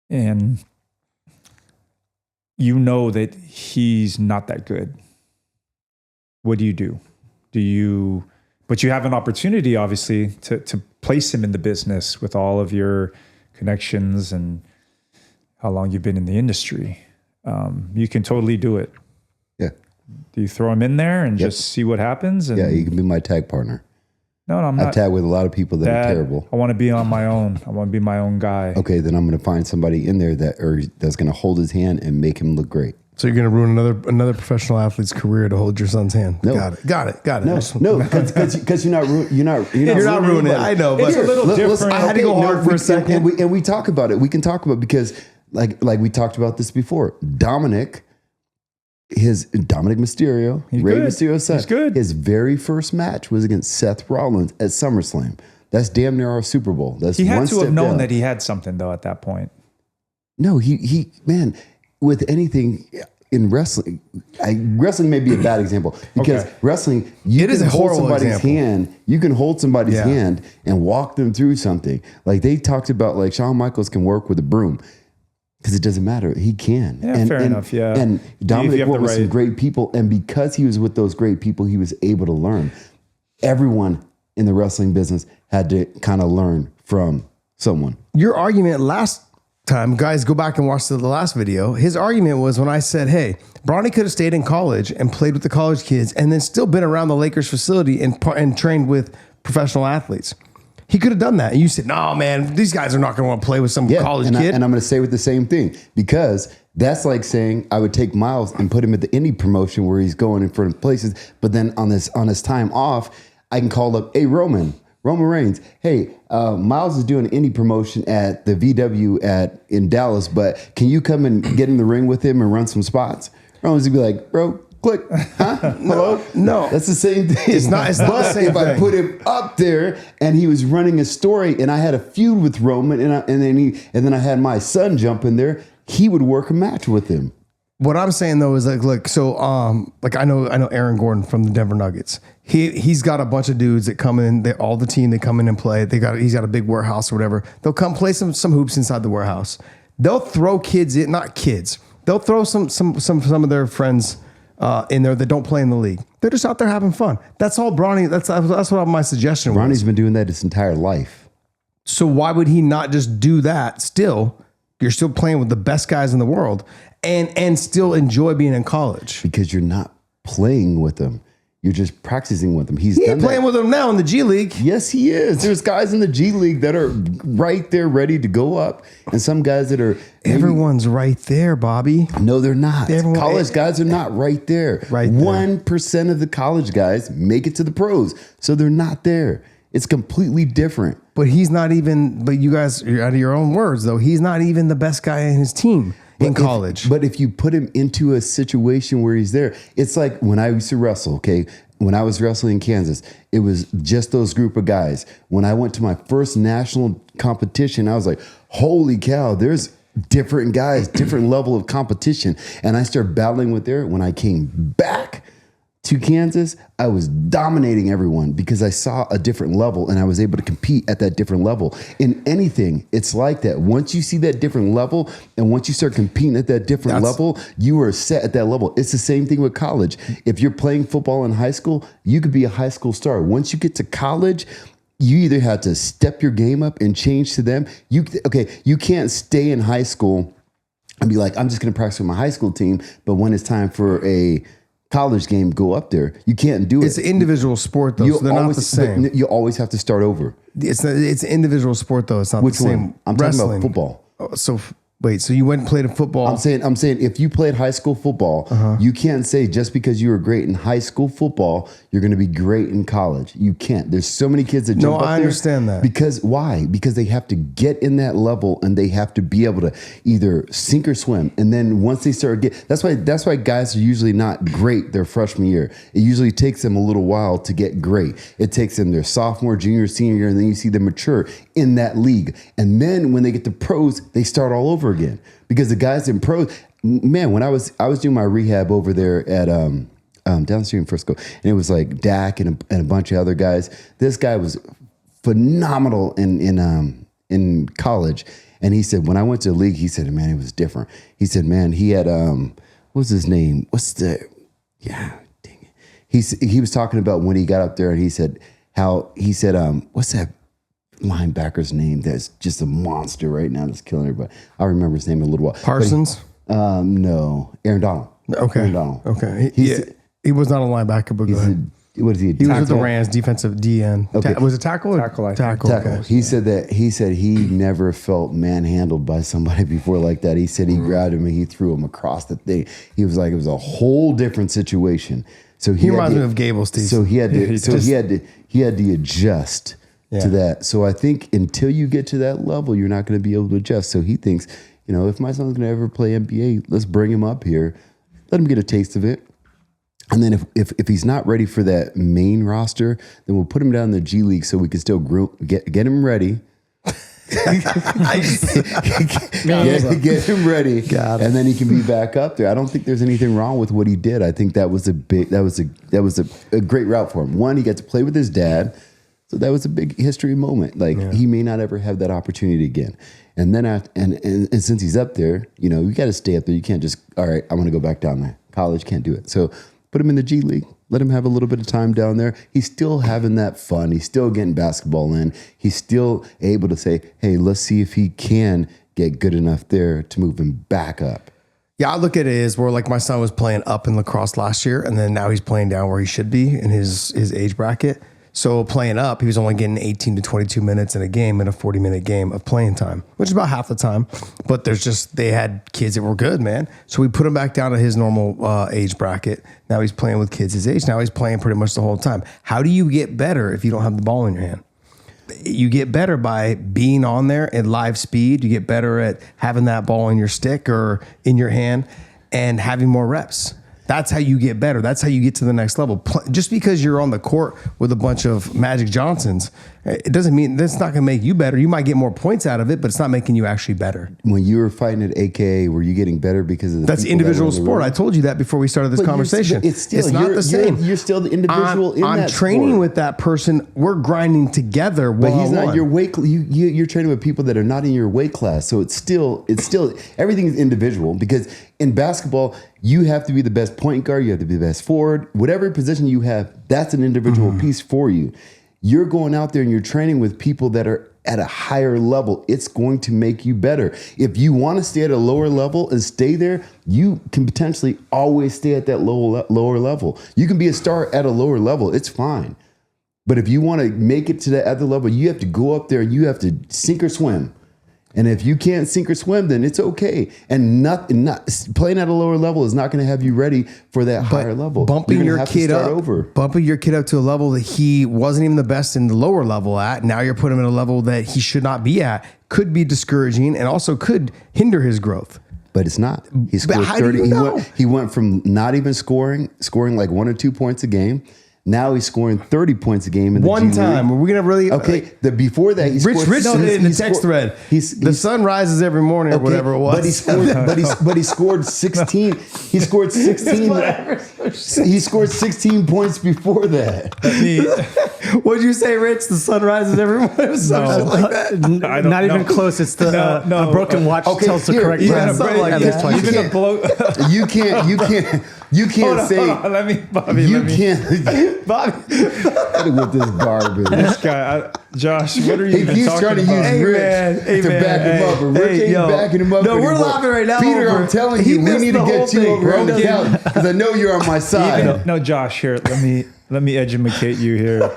And you know that he's not that good. What do? But you have an opportunity, obviously, to place him in the business with all of your connections and how long you've been in the industry. You can totally do it. Yeah. Do you throw him in there and just see what happens? And you can be my tag partner. No, I'm not. I tag with a lot of people that are terrible. I want to be on my own. I want to be my own guy. Okay, then I'm going to find somebody in there that's going to hold his hand and make him look great. So you're going to ruin another professional athlete's career to hold your son's hand? No. Got it. No, because you're not ruining it. I know, but it's a little different. I had to go hard for a second. And we talk about it. We can talk about it because like we talked about this before. Dominic his Dominic Mysterio, Rey good. Mysterio's son. He's good. His very first match was against Seth Rollins at SummerSlam. That's damn near our Super Bowl. That's He had one to have step known down. that he had something though at that point. No, he man, with anything in wrestling, wrestling may be a bad example because Okay. wrestling, you It is can a hold horrible somebody's example. hand. You can hold somebody's Yeah. hand and walk them through something. Like they talked about, like Shawn Michaels can work with a broom because it doesn't matter. He can. Yeah, fair enough, yeah. And If you Dominic have worked the with some right- great people, and because he was with those great people, he was able to learn. Everyone in the wrestling business had to kind of learn from someone. Your argument last time, guys, go back and watch the last video. His argument was when I said, hey, Bronny could have stayed in college and played with the college kids and then still been around the Lakers facility and trained with professional athletes. He could have done that. And you said, no, man, these guys are not going to want to play with some college and kid. I'm going to say with the same thing because that's like saying I would take Miles and put him at the indie promotion where he's going in front of places. But then on his time off, I can call up, hey, Roman Reigns. Hey, Miles is doing an indie promotion at the VW in Dallas, but can you come and get in the ring with him and run some spots? Roman's gonna be like, bro, click, huh? Hello? No. That's the same thing. It's not the But same if I thing. put him up there and he was running a story and I had a feud with Roman and then I had my son jump in there, he would work a match with him. What I'm saying though is like, look, so like I know Aaron Gordon from the Denver Nuggets. He's got a bunch of dudes that come in. They come in and play. He's got a big warehouse or whatever. They'll come play some hoops inside the warehouse. They'll throw kids in, not kids. They'll throw some of their friends in there that don't play in the league. They're just out there having fun. That's all Bronny. That's what my suggestion was. Ronnie's been doing that his entire life. So why would he not just do that? Still, you're still playing with the best guys in the world and still enjoy being in college. Because you're not playing with them. You're just practicing with them. He's He done ain't playing that. with them now in the G League. Yes, he is. There's guys in the G League that are right there ready to go up. And some guys that are... Everyone's right there, Bobby. No, they're not. Everyone- College guys are not right there. Right there. 1% of the college guys make it to the pros. So they're not there. It's completely different. But he's not even, but you guys, you're out of your own words though, he's not even the best guy in his team in college. But if you put him into a situation where he's there, it's like when I used to wrestle, okay? When I was wrestling in Kansas, it was just those group of guys. When I went to my first national competition, I was like, holy cow, there's different guys, different level of competition. And I started battling with there. When I came back to Kansas, I was dominating everyone because I saw a different level and I was able to compete at that different level. In anything, it's like that. Once you see that different level and once you start competing at that different level, you are set at that level. It's the same thing with college. If you're playing football in high school, you could be a high school star. Once you get to college, you either have to step your game up and change to them. You can't stay in high school and be like, I'm just going to practice with my high school team, but when it's time for a college game, go up there. You can't do it. It's an individual sport though, so they're not the same. You always have to start over. It's an individual sport though. It's not Which the same. one? I'm talking about football. Oh, so wait, so you went and played football? I'm saying if you played high school football, you can't say just because you were great in high school football, you're going to be great in college. You can't. There's so many kids that jump up there. I understand that. Because why? Because they have to get in that level and they have to be able to either sink or swim. And then once they start that's why guys are usually not great their freshman year. It usually takes them a little while to get great. It takes them their sophomore, junior, senior year, and then you see them mature in that league. And then when they get to pros, they start all over again. Because the guys in pros, man, when I was doing my rehab over there at down the street in Frisco, and it was like Dak and a bunch of other guys. This guy was phenomenal in college, and he said when I went to the league, he said, man, it was different. He said, man, he had what's his name? Dang it. He was talking about when he got up there, and he said what's that linebacker's name that's just a monster right now that's killing everybody. I'll remember his name in a little while. Parsons? No, Aaron Donald. Okay. Aaron Donald. Okay. He's- He was not a linebacker, but go ahead. What is he? He was with the Rams, defensive DN. Okay. Was it tackle? Tackle, I think. Tackle. Tackle. Okay. He said he never felt manhandled by somebody before like that. He said he grabbed him and he threw him across the thing. He was like, it was a whole different situation. So He reminds me of Gable, Steve. So he had to adjust to that. So I think until you get to that level, you're not going to be able to adjust. So he thinks, if my son's going to ever play NBA, let's bring him up here. let him get a taste of it. And then if he's not ready for that main roster, then we'll put him down in the G League so we can still get him ready. Get him ready, and then he can be back up there. I don't think there's anything wrong with what he did. I think that was a great route for him. One, he got to play with his dad, so that was a big history moment. Like he may not ever have that opportunity again. And then and since he's up there, you know, you got to stay up there. You can't just all right, I want to go back down there. College can't do it. So put him in the G League. Let him have a little bit of time down there. He's still having that fun. He's still getting basketball in. He's still able to say, hey, let's see if he can get good enough there to move him back up. Yeah, I look at it as where like my son was playing up in lacrosse last year, and then now he's playing down where he should be in his age bracket. So playing up, he was only getting 18 to 22 minutes in a game in a 40-minute game of playing time, which is about half the time. But they had kids that were good, man. So we put him back down to his normal age bracket. Now he's playing with kids his age. Now he's playing pretty much the whole time. How do you get better if you don't have the ball in your hand? You get better by being on there at live speed. You get better at having that ball in your stick or in your hand and having more reps. That's how you get better. That's how you get to the next level. Just because you're on the court with a bunch of Magic Johnsons, it doesn't mean that's not going to make you better. You might get more points out of it, but it's not making you actually better. When you were fighting at AKA, were you getting better because of the That's individual sport. I told you that before we started this conversation. It's not the same. You're still the individual in that I'm training sport. with that person. We're grinding together. But he's not your weight. You're training with people that are not in your weight class. So it's still everything is individual because in basketball, you have to be the best point guard. You have to be the best forward. Whatever position you have, that's an individual piece for you. You're going out there and you're training with people that are at a higher level. It's going to make you better. If you want to stay at a lower level and stay there, you can potentially always stay at that lower level. You can be a star at a lower level. It's fine. But if you want to make it to that other level, you have to go up there and you have to sink or swim. And if you can't sink or swim, then it's okay. And not playing at a lower level is not going to have you ready for that higher level. Bumping your kid up to a level that he wasn't even the best in the lower level at. Now you're putting him at a level that he should not be at. Could be discouraging and also could hinder his growth. But it's not. He scored 30. He went from not even scoring like 1 or 2 points a game. Now he's scoring 30 points a game in the one G time. League. Are we gonna really? Okay. Before that, he scored. Rich in the text thread. The sun rises every morning, or whatever it was. But he scored 16. He scored 16. He scored 16 points before that. What'd you say, Rich? The sun rises every morning. It was something like that. Not even close. It's the a broken watch tells the correct time. You can't say. Hold on, let me, Bobby. You can't. Bobby. With this garbage. This guy, Josh, what are you even he's talking trying to about? use Rich to back him up. And Rich ain't backing him up No, anymore. we're laughing right now. Peter, I'm telling you, we need to get you over on the couch because I know you're on my side. No, Josh, here, let me educate you here.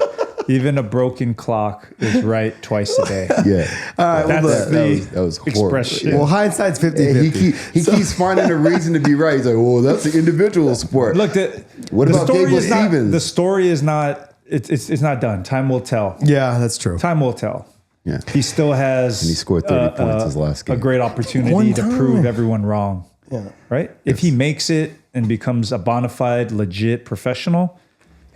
Even a broken clock is right twice a day. Yeah. All right. That was horrible. Expression. Well, hindsight's 50-50. He keeps finding a reason to be right. He's like, well, that's an individual sport. Look, what about Gable Stevens? The story is not. It's not done. Time will tell. Yeah, that's true. Time will tell. Yeah. He still has. And he scored 30 points his last game. A great opportunity to prove everyone wrong. Yeah. Right. If he makes it and becomes a bona fide, legit professional,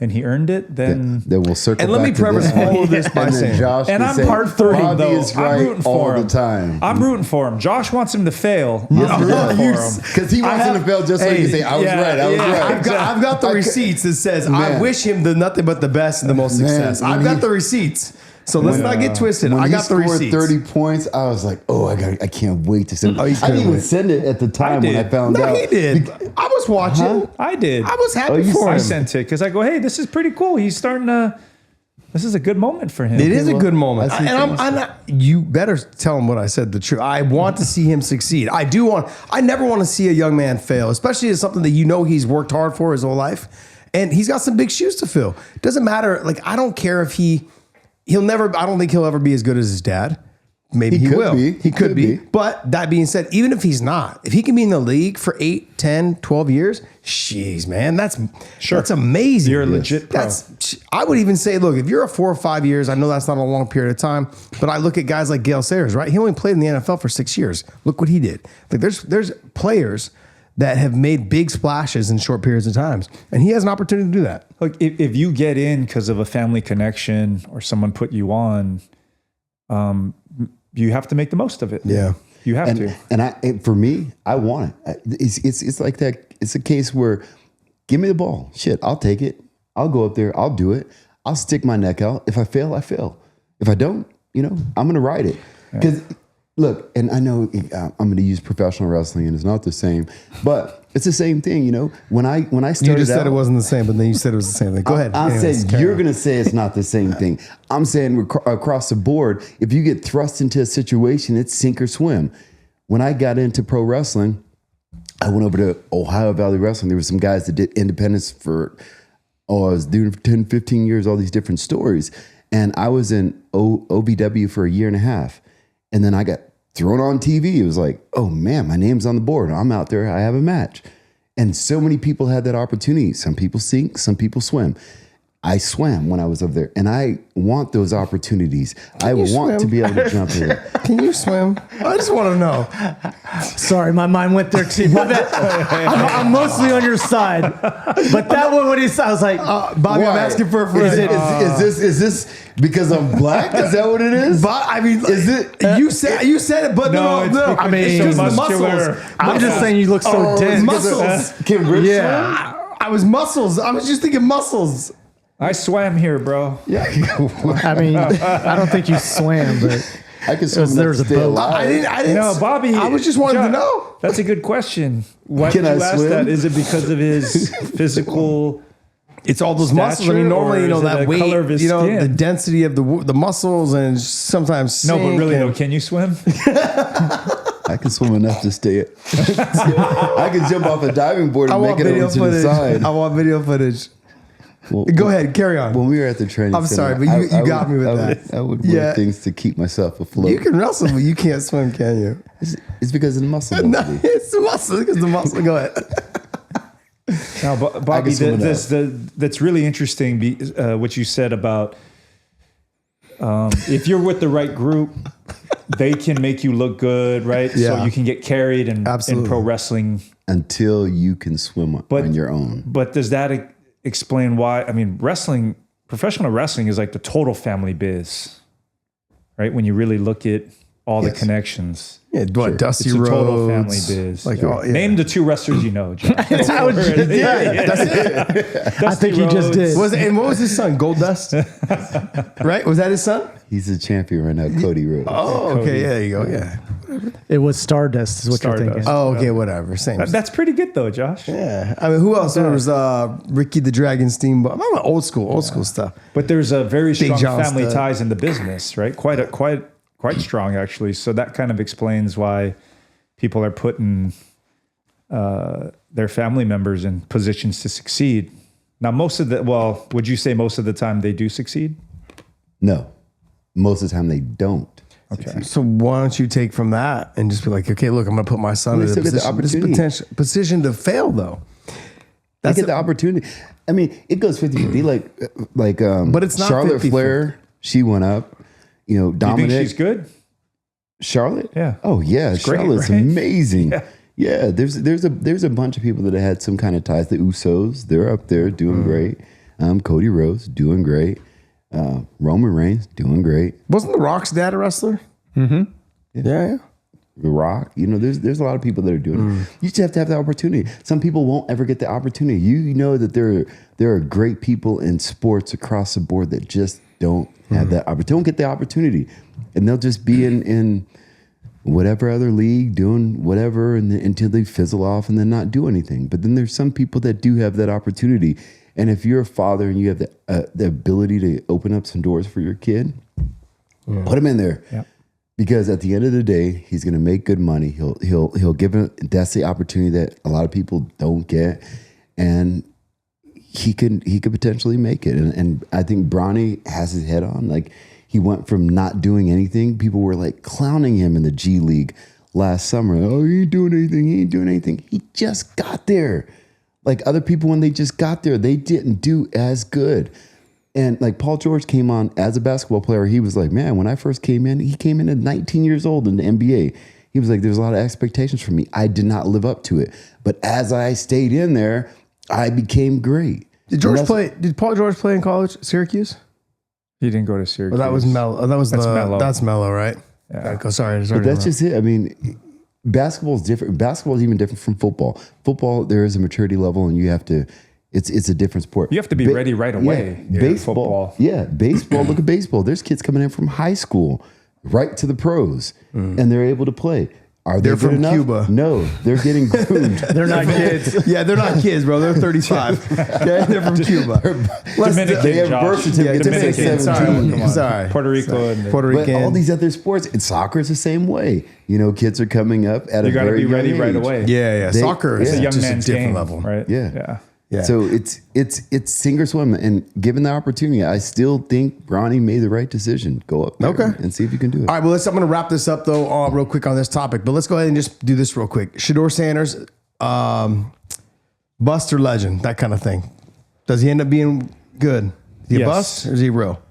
and he earned it, then we'll circle. And let me preface all of this by saying, Josh and I'm part 30 though. Is right I'm rooting for him all the time. I'm rooting for him. Josh wants him to fail. Yes, I'm rooting for him because he wants him to fail just so he can say, "I was right. I was right." I've got the receipts that says I wish him the nothing but the best and the most success. I've got the receipts. So let's not get twisted. I got the receipts. 30 points. I was like, I can't wait to send it. I didn't even send it at the time when I found out. He did. I was watching. I did. I was happy for him. I sent it because I go, hey, this is pretty cool. He's starting to. This is a good moment for him. It is a good moment. And I'm not. You better tell him what I said. The truth. I want to see him succeed. I never want to see a young man fail, especially as something that he's worked hard for his whole life, and he's got some big shoes to fill. It doesn't matter. Like I don't care if He'll never. I don't think he'll ever be as good as his dad. Maybe he will. He could be. But that being said, even if he's not, if he can be in the league for 8, 10, 12 years, jeez, man, that's amazing. You're a legit pro. I would even say, look, if you're a 4 or 5 years, I know that's not a long period of time, but I look at guys like Gale Sayers, right? He only played in the NFL for 6 years. Look what he did. Like there's players that have made big splashes in short periods of times. And he has an opportunity to do that. Look, if you get in because of a family connection or someone put you on, you have to make the most of it. Yeah. You have to. And for me, I want it. It's like that. It's a case where, give me the ball. Shit, I'll take it. I'll go up there. I'll do it. I'll stick my neck out. If I fail, I fail. If I don't, I'm going to ride it. Because look, and I know I'm going to use professional wrestling, and it's not the same, but it's the same thing. When I started, you just said it wasn't the same, but then you said it was the same thing. Go ahead. I said you're going to say it's not the same thing. I'm saying across the board, if you get thrust into a situation, it's sink or swim. When I got into pro wrestling, I went over to Ohio Valley Wrestling. There were some guys that did independence I was doing for 10, 15 years, all these different stories. And I was in OVW for a year and a half. And then I got thrown on TV. It was like, oh man, my name's on the board. I'm out there. I have a match. And so many people had that opportunity. Some people sink, some people swim. I swam when I was up there, and I want those opportunities. I want to be able to jump in. Can you swim? I just want to know. Sorry, my mind went there too. I'm mostly on your side, but that one when he said, I was like, Bobby, I'm asking for a friend. Is this because I'm black? Is that what it is? But I mean, is it? You said it, but no. I mean, it's the muscles. I'm just saying you look so dense. Muscles. Can Rich swim? I was muscles. I was just thinking muscles. I swam here, bro. Yeah. I mean, I don't think you swam, but I can swim. there's a boat. I didn't. No, Bobby. I was just wanting to know. That's a good question. Why Can did you I ask swim? that? Is it because of his physical? It's all those muscles. I mean, normally, or is it that the weight, color of his skin? the density of the muscles, and sometimes No, but sink really and- though, can you swim? I can swim enough to stay it. I can jump off a diving board I and make want it video over to the footage. side. I want video footage. Well, Go ahead, carry on. When we were at the training I'm center, sorry, but you got me with that. I would wear Yeah. things to keep myself afloat. You can wrestle, but you can't swim, can you? It's because of the muscle. No, density. it's the muscle. Because the muscle. Go ahead. Now, Bobby, swim it that's really interesting. What you said about if you're with the right group, they can make you look good, right? Yeah. So you can get carried in pro wrestling Until you can swim on your own. But does that explain why? I mean, professional wrestling is like the total family biz, right? When you really look at all the connections. Yeah, Dusty It's a Rhodes. total family biz. Like, Name the two wrestlers you know, John. I think you just did. And what was his son? Goldust? Right? Was that his son? He's a champion right now, Cody Rhodes. Oh, okay. Yeah, there you go. Yeah. It was Stardust, is what you're thinking. Oh, okay. Whatever. Same. That's pretty good though, Josh. Yeah. I mean, who else? There was Ricky the Dragon Steamboat. I'm about old school stuff. But there's a very strong John family Studd. ties in the business, right? Quite strong, actually. So that kind of explains why people are putting their family members in positions to succeed. Now, would you say most of the time they do succeed? No, most of the time they don't. Okay. So why don't you take from that and just be like, okay, look, I'm going to put my son Well, in they a still get the opportunity. position to fail, though. They get the opportunity. I mean, it goes 50-50. Like, But it's not Charlotte 50-50. Flair. She went up. You Dominic. think she's good? Charlotte? Yeah. Oh yeah, great, Charlotte's right? amazing. Yeah. Yeah, there's a bunch of people that have had some kind of ties. The Usos, they're up there doing great. Cody Rhodes doing great. Roman Reigns doing great. Wasn't The Rock's dad a wrestler? Mm-hmm. Yeah. The Rock, there's a lot of people that are doing it. You just have to have the opportunity. Some people won't ever get the opportunity. You know that there are great people in sports across the board that just don't have that opportunity. Don't get the opportunity, and they'll just be in whatever other league doing whatever, and until they fizzle off and then not do anything. But then there's some people that do have that opportunity, and if you're a father and you have the ability to open up some doors for your kid, put him in there. Yep. Because at the end of the day, he's going to make good money. He'll give him. That's the opportunity that a lot of people don't get, and he could potentially make it. And I think Bronny has his head on. Like, he went from not doing anything. People were like clowning him in the G League last summer. Oh, he ain't doing anything. He ain't doing anything. He just got there. Like other people, when they just got there, they didn't do as good. And like Paul George came on as a basketball player. He was like, man, when I first came in, he came in at 19 years old in the NBA. He was like, there's a lot of expectations from me. I did not live up to it. But as I stayed in there, I became great. Did Paul George play in college? Syracuse? He didn't go to Syracuse. Well, that was Mello. That's Melo. That's Mello, right? Yeah. Sorry. But that's just it. I mean, basketball is different. Basketball is even different from football. Football, there is a maturity level, and you have to. It's a different sport. You have to be ready right away. Yeah, baseball. Yeah, baseball. Look at baseball. There's kids coming in from high school right to the pros, and they're able to play. Are they They're good from enough? Cuba. No, they're getting groomed. They're not kids. Yeah, they're not kids, bro. They're 35. Okay? They're from Cuba. Dominican, They have Josh. birth certificates at Dominican. 17. Sorry. Puerto Rico. And Puerto But Rican. all these other sports, and soccer is the same way. You know, kids are coming up at you a got to very be ready young right age. away. Yeah. They- Soccer it's is a Young just a man's different game, level. right? Yeah. Yeah. So it's sink or swim, and given the opportunity, I still think Bronny made the right decion. Go up there Okay. and see if you can do it. All right, well, I'm going to wrap this up, though, real quick on this topic. But let's go ahead and just do this real quick. Shedeur Sanders, bust or legend, that kind of thing. Does he end up being good? Is he a Yes. bust or is he real?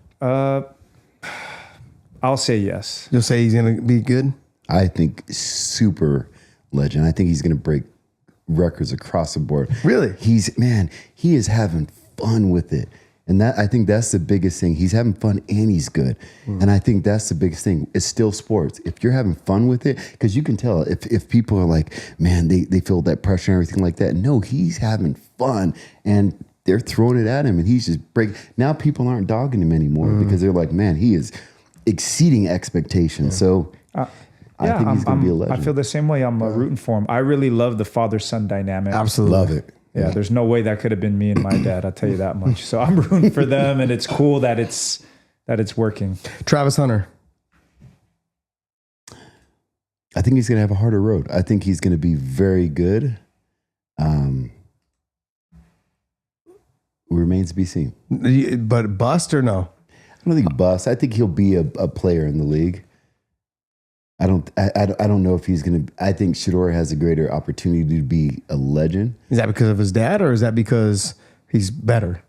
I'll say yes. You'll say he's going to be good? I think super legend. I think he's going to break records across the board. Really? He is having fun with it. And I think that's the biggest thing. He's having fun and he's good. And I think that's the biggest thing. It's still sports. If you're having fun with it, because you can tell if people are like, man, they feel that pressure and everything like that. No, he's having fun and they're throwing it at him and he's just breaking. Now people aren't dogging him anymore because they're like, man, he is exceeding expectations. So I think he's going to be a legend. I feel the same way. I'm rooting for him. I really love the father-son dynamic. Absolutely. Love it. Yeah, there's no way that could have been me and my dad. I'll tell you that much. So I'm rooting for them, and it's cool that it's working. Travis Hunter. I think he's going to have a harder road. I think he's going to be very good. Remains to be seen. But bust or no? I don't think bust. I think he'll be a player in the league. I don't know if he's going to. I think Shedeur has a greater opportunity to be a legend. Is that because of his dad or is that because he's better?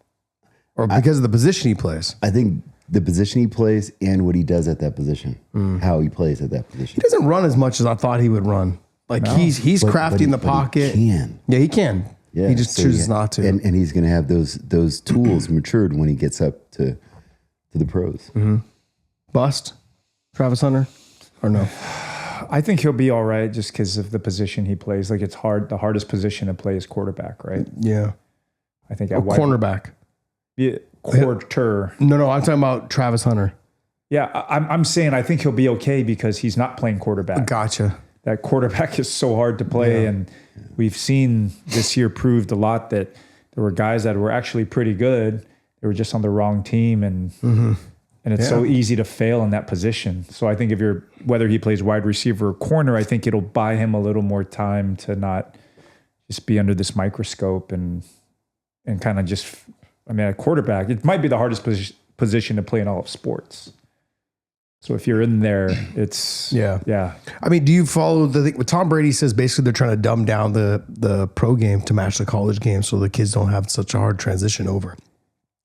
Or because of the position he plays? I think the position he plays and what he does at that position, how he plays at that position. He doesn't run as much as I thought he would run. Like he's crafty in the pocket. He can. Yeah, he can. Yeah, he just so chooses not to. And he's going to have those tools matured when he gets up to the pros. Bust, Travis Hunter, or no? I think he'll be all right just because of the position he plays. Like it's hard. The hardest position to play is quarterback, right? Yeah. I think Or at wide, cornerback. yeah, quarter. No, I'm talking about Travis Hunter. Yeah, I'm saying I think he'll be okay because he's not playing quarterback. Gotcha. That quarterback is so hard to play, and we've seen this year proved a lot that there were guys that were actually pretty good. They were just on the wrong team, and it's so easy to fail in that position. So I think whether he plays wide receiver or corner, I think it'll buy him a little more time to not just be under this microscope and kind of just. I mean, a quarterback, it might be the hardest position to play in all of sports. So if you're in there, it's yeah. I mean, do you follow the thing? What Tom Brady says basically they're trying to dumb down the pro game to match the college game so the kids don't have such a hard transition over.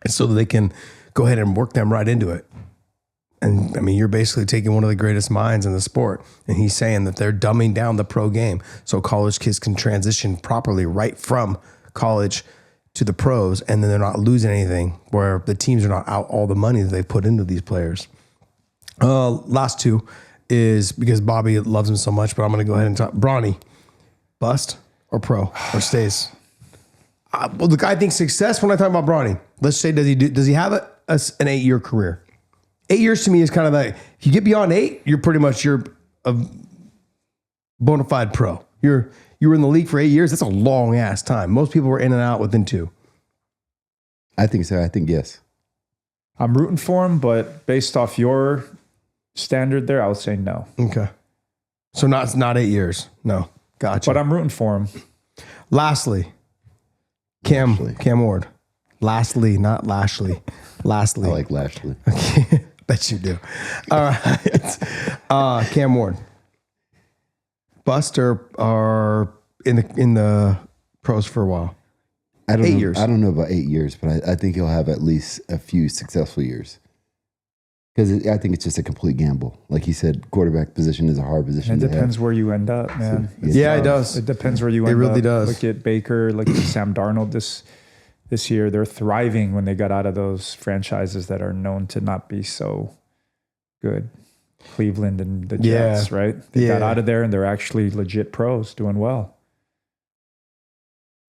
And so that they can go ahead and work them right into it. And I mean, you're basically taking one of the greatest minds in the sport. And he's saying that they're dumbing down the pro game so college kids can transition properly right from college to the pros. And then they're not losing anything where the teams are not out all the money that they put into these players. Last two is because Bobby loves him so much, but I'm going to go ahead and talk. Bronny, bust or pro or stays? Well, look, I think success when I talk about Bronny, let's say, does he have an 8-year career? 8 years to me is kind of like, if you get beyond 8, you're a bona fide pro. You were in the league for 8 years. That's a long ass time. Most people were in and out within 2. I think so. I think yes. I'm rooting for him, but based off your standard there, I would say no. Okay. So not 8 years. No. Gotcha. But I'm rooting for him. Lastly, Cam Ward. Lastly, not Lashley. Lastly. I like Lashley. Bet you do. All right. Cam Ward. Bust or in the pros for a while? I don't 8 know. years. I don't know about 8 years, but I think he'll have at least a few successful years. Because I think it's just a complete gamble. Like he said, quarterback position is a hard position. It depends where you end up, man. Yeah, it does. It depends where you end up. It really does. Look at Baker, look at Sam Darnold this year. They're thriving when they got out of those franchises that are known to not be so good. Cleveland and the Jets, right? They got out of there and they're actually legit pros doing well.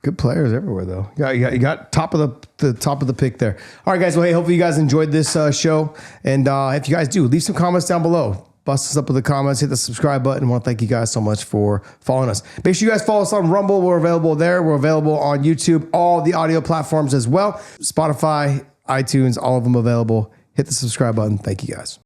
Good players everywhere, though. You got top of the top of the pick there. All right, guys. Well, hey, hopefully you guys enjoyed this show. And if you guys do, leave some comments down below. Bust us up with the comments. Hit the subscribe button. I want to thank you guys so much for following us. Make sure you guys follow us on Rumble. We're available there. We're available on YouTube, all the audio platforms as well. Spotify, iTunes, all of them available. Hit the subscribe button. Thank you guys.